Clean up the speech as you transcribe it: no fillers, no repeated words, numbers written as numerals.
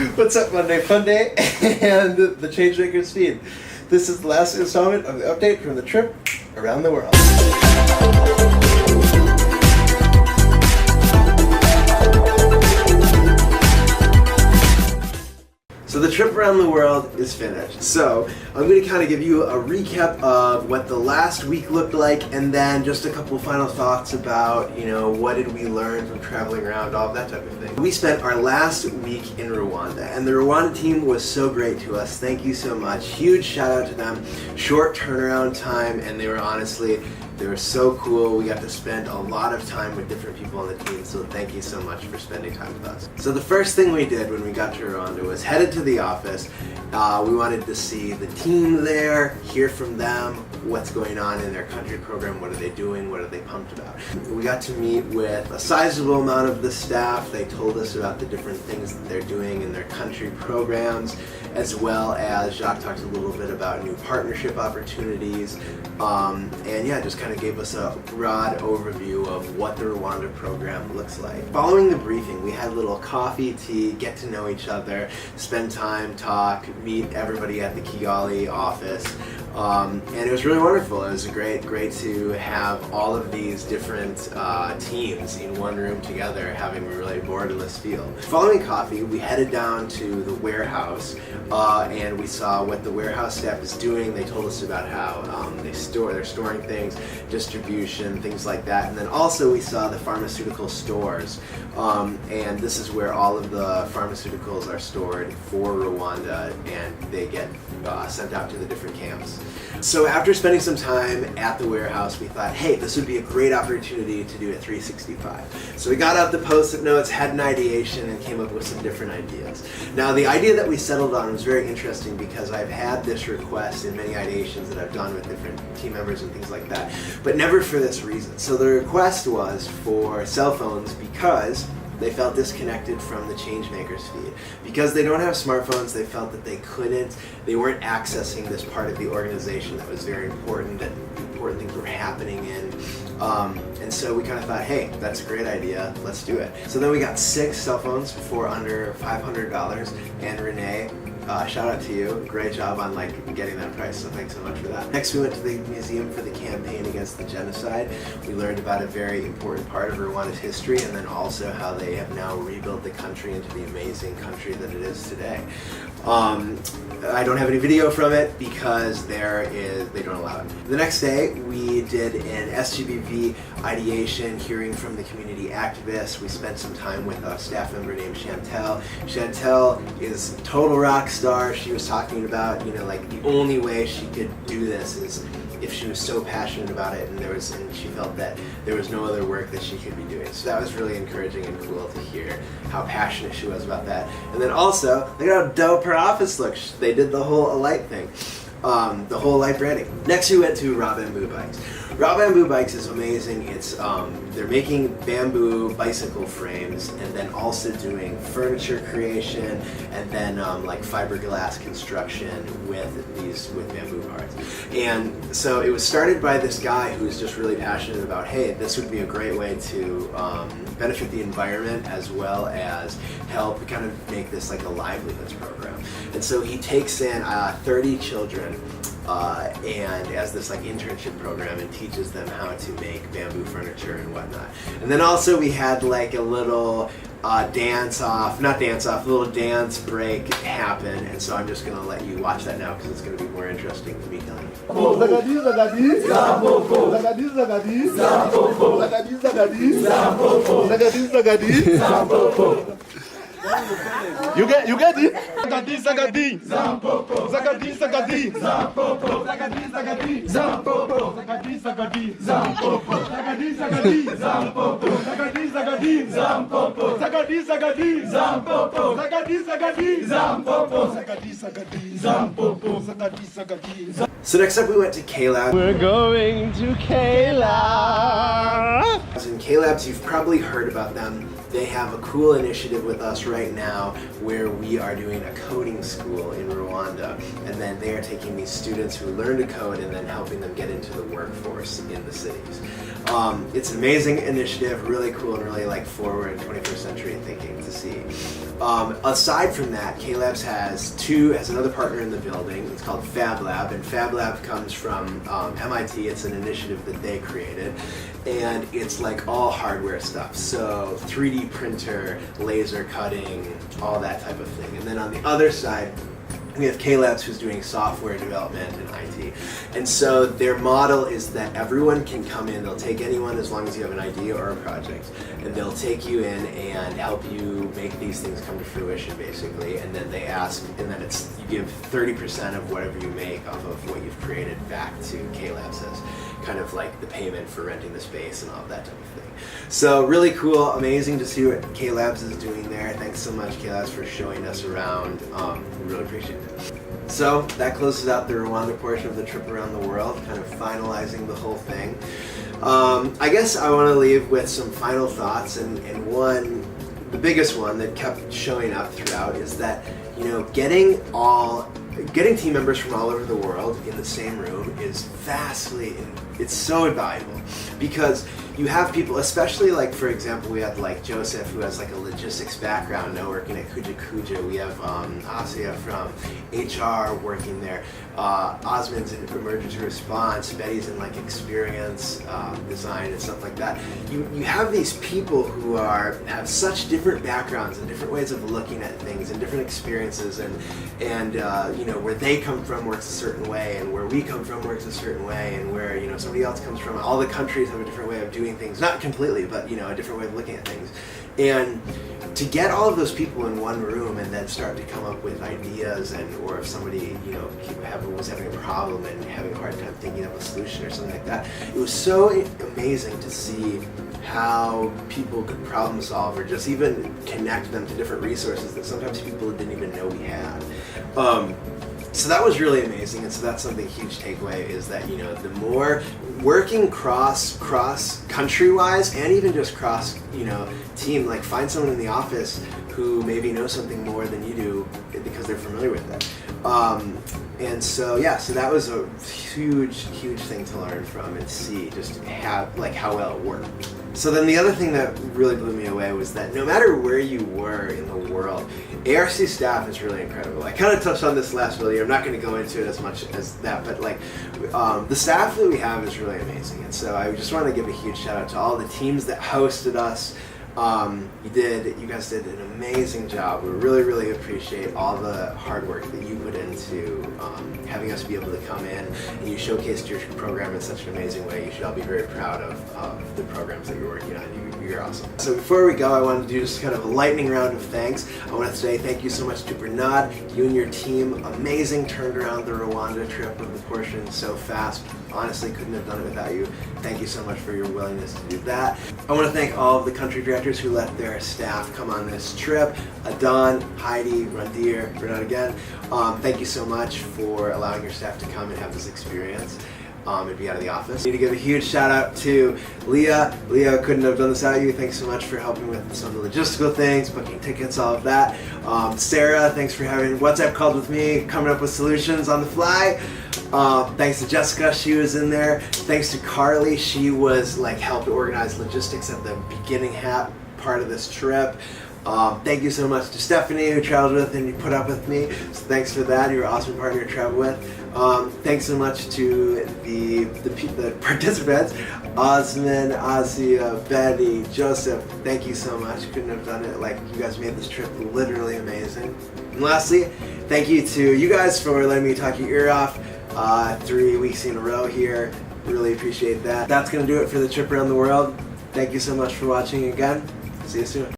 What's up, Monday Fun Day and the Changemakers feed. This is the last installment of the update from the trip around the world. So the trip around the world is finished. So I'm going to kind of give you a recap of what the last week looked like, and then just a couple final thoughts about, what did we learn from traveling around, all of that type of thing. We spent our last week in Rwanda, and the Rwanda team was so great to us. Thank you so much. Huge shout out to them. Short turnaround time, and they were so cool. We got to spend a lot of time with different people on the team, so thank you so much for spending time with us. So the first thing we did when we got to Rwanda was headed to the office. We wanted to see the team there, hear from them, what's going on in their country program, what are they doing, what are they pumped about. We got to meet with a sizable amount of the staff. They told us about the different things that they're doing in their country programs, as well as Jacques talked a little bit about new partnership opportunities, and yeah, just kind of gave us a broad overview of what the Rwanda program looks like. Following the briefing, we had a little coffee, tea, get to know each other, spend time, talk, meet everybody at the Kigali office, and it was really wonderful. It was great to have all of these different teams in one room together, having a really borderless feel. Following coffee, we headed down to the warehouse, and we saw what the warehouse staff is doing. They told us about how they're storing things, distribution, things like that. And then also we saw the pharmaceutical stores, and this is where all of the pharmaceuticals are stored for Rwanda, and they get sent out to the different camps. So after spending some time at the warehouse, we thought, hey, this would be a great opportunity to do a 365. So we got out the Post-it notes, had an ideation, and came up with some different ideas. Now, the idea that we settled on was very interesting because I've had this request in many ideations that I've done with different team members and things like that, but never for this reason. So the request was for cell phones because they felt disconnected from the Changemakers feed. Because they don't have smartphones, they felt that they weren't accessing this part of the organization that was very important, that important things were happening in. And so we kind of thought, hey, that's a great idea, let's do it. So then we got 6 cell phones for under $500, and Renee, shout out to you. Great job on getting that price, so thanks so much for that. Next we went to the museum for the campaign against the genocide. We learned about a very important part of Rwanda's history, and then also how they have now rebuilt the country into the amazing country that it is today. I don't have any video from it because they don't allow it. The next day we did an SGBV ideation, hearing from the community activists. We spent some time with a staff member named Chantel. Chantel is a total rock star. She was talking about, the only way she could do this is if she was so passionate about it, and she felt that there was no other work that she could be doing. So that was really encouraging and cool to hear how passionate she was about that. And then also, look at how dope her office looks. They did the whole Alight thing, the whole Alight branding. Next we went to Raw Bamboo Bikes. Raw Bamboo Bikes is amazing. It's they're making bamboo bicycle frames, and then also doing furniture creation, and then fiberglass construction with bamboo parts. And so it was started by this guy who was just really passionate about, hey, this would be a great way to benefit the environment as well as help kind of make this like a livelihoods program. And so he takes in 30 children and as this internship program, and teaches them how to make bamboo furniture and whatnot. And then also we had a little little dance break happen, and so I'm just going to let you watch that now because it's going to be more interesting than me telling you. Zagadi, Zagadi, Zampopo. Zagadi, Zagadi, Zampopo. Zagadi, Zagadi, Zampopo. Zagadi, Zagadi, Zampopo. You get it? Zagadi, Zagadi, Zampopo. Zagadi, Zagadi, Zampopo. Zagadi, Zagadi, Zampopo. Zagadi, Zagadi, Zampopo. Zagadi, Zagadi, Zampopo. Zagadi, Zagadi, Zampopo. Zagadi, Zagadi, Zampopo. Zagadi, Zagadi, Zampopo. Zagadi, Zagadi, Zampopo. Zagadi, Zagadi. So next up we went to K-Lab. We're going to K-Lab. In K-Labs, you've probably heard about them. They have a cool initiative with us right now where we are doing a coding school in Rwanda, and then they are taking these students who learn to code and then helping them get into the workforce in the cities. It's an amazing initiative, really cool and really forward 21st century thinking to see. Aside from that, K-Labs has another partner in the building. It's called Fab Lab, and Fab Lab comes from MIT. It's an initiative that they created, and it's like all hardware stuff. So 3D printer, laser cutting, all that type of thing. And then on the other side, we have K-Labs, who's doing software development and IT. And so their model is that everyone can come in, they'll take anyone as long as you have an idea or a project, and they'll take you in and help you make these things come to fruition, basically. And then they ask, and then you give 30% of whatever you make off of what you've created back to K-Labs as kind of like the payment for renting the space and all of that type of thing. So really cool, amazing to see what K-Labs is doing there. Thanks so much, K-Labs, for showing us around. We really appreciate it. So that closes out the Rwanda portion of the trip around the world, kind of finalizing the whole thing. I guess I want to leave with some final thoughts, and one, the biggest one that kept showing up throughout is that, you know, getting team members from all over the world in the same room is it's so invaluable, because you have people, especially like, for example, we had like Joseph, who has like a logistics background, now working at Kuja Kuja. We have Asia from HR working there. Osman's in emergency response. Betty's in like experience design and stuff like that. You have these people who have such different backgrounds and different ways of looking at things and different experiences, and you know, where they come from works a certain way, and where we come from works a certain way, and where, you know, somebody else comes from. All the countries have a different way of doing things, not completely, but, you know, a different way of looking at things. And to get all of those people in one room and then start to come up with ideas, or if somebody, you know, was having a problem and having a hard time thinking of a solution or something like that, it was so amazing to see how people could problem solve, or just even connect them to different resources that sometimes people didn't even know we had. So that was really amazing, and so that's something huge takeaway, is that, you know, the more working cross country wise, and even just cross, you know, team, like find someone in the office who maybe knows something more than you do because they're familiar with it. And so yeah, so that was a huge thing to learn from and see just how well it worked. So then the other thing that really blew me away was that no matter where you were in the world, ARC staff is really incredible. I kind of touched on this last video. I'm not going to go into it as much as that, but like the staff that we have is really amazing. And so I just want to give a huge shout out to all the teams that hosted us. You guys did an amazing job. We really appreciate all the hard work that you put into having us be able to come in, and you showcased your program in such an amazing way. You should all be very proud of the programs that you're working on. You're awesome. So before we go, I wanted to do just kind of a lightning round of thanks. I want to say thank you so much to Bernard. You and your team, amazing, turned around the Rwanda trip with the portion so fast. Honestly, couldn't have done it without you. Thank you so much for your willingness to do that. I want to thank all of the country directors who let their staff come on this trip. Adon, Heidi, Randir, Bernard again. Thank you so much for allowing your staff to come and have this experience and be out of the office. I need to give a huge shout out to Leah. Leah, couldn't have done this without you. Thanks so much for helping with some of the logistical things, booking tickets, all of that. Sarah, thanks for having WhatsApp calls with me, coming up with solutions on the fly. Thanks to Jessica, she was in there. Thanks to Carly, she was like helped organize logistics at the beginning part of this trip. Thank you so much to Stephanie, who traveled with and you put up with me. So thanks for that. You're an awesome partner to travel with. Thanks so much to the participants, Osman, Asia, Betty, Joseph. Thank you so much. Couldn't have done it. Like, you guys made this trip literally amazing. And lastly, thank you to you guys for letting me talk your ear off 3 weeks in a row here. Really appreciate that. That's gonna do it for the trip around the world. Thank you so much for watching again. See you soon.